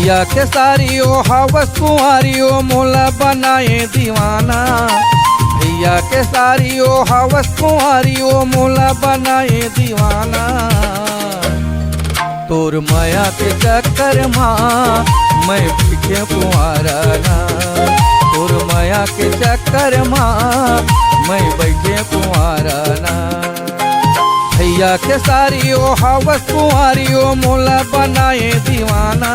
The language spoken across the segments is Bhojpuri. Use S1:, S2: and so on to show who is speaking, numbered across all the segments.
S1: भैया के सारियो हवस कुंवारियो मोला बनाए दीवाना। भैया के सारियो हवस कुंवारियो मोला बनाए दीवाना। तोर माया के चक्कर माँ मैं पीछे कुंवारा ना। तोर माया के चक्कर माँ मैं बैठे कुंवारा ना। भैया के सारियो हवस कुंवारियो मोला बनाए दीवाना।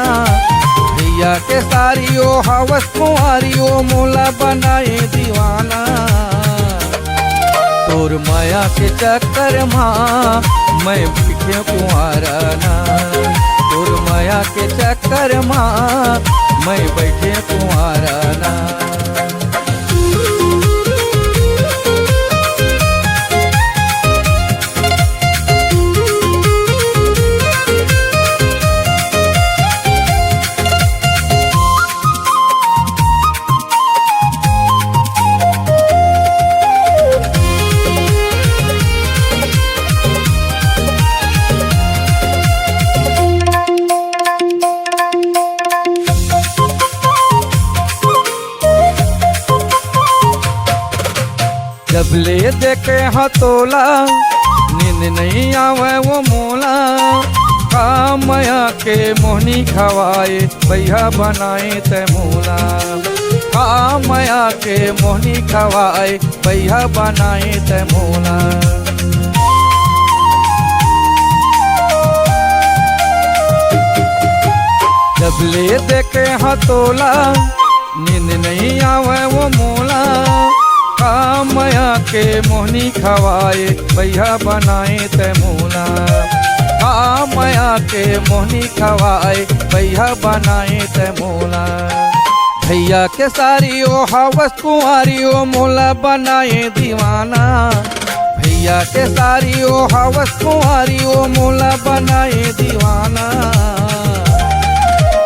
S1: भैया के सारियो हवस कुंवारियो मोला बनाए दीवाना। तोर माया के चक्कर माँ मैं पीछे कुंवारा ना। तोर माया के चक्कर माँ मैं बैठे कुंवारा ना। जब ले देखे हथोला नींद नहीं आवे वो मोला। कामया के मोहनी खवाए भैया बनाए ते मोला। कामया के मोहनी खवाए भैया बनाए ते मोला। जब ले देखे हथोला नींद नहीं आवे वो मोला। कामया के मोहनी खवाए भैया बनाए ते मोला। कामया के मोहनी खवाए भैया बनाए ते मोला। भैया के सारियो हवस कुंवारियो मोला बनाए दीवाना। भैया के सारियो हवस कुंवारियो मोला बनाए दीवाना।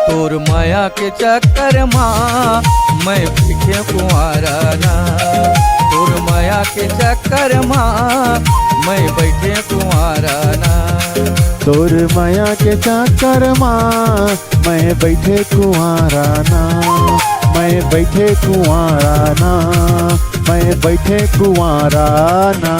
S1: तोर माया के चक्कर माँ मैं पीछे कुंवारा ना। तोर माया के चक्कर माँ मैं बैठे कुंवारा ना।
S2: तोर माया के चक्कर माँ मैं बैठे कुंवारा ना। मैं बैठे कुंवारा ना। मैं बैठे कुंवारा ना।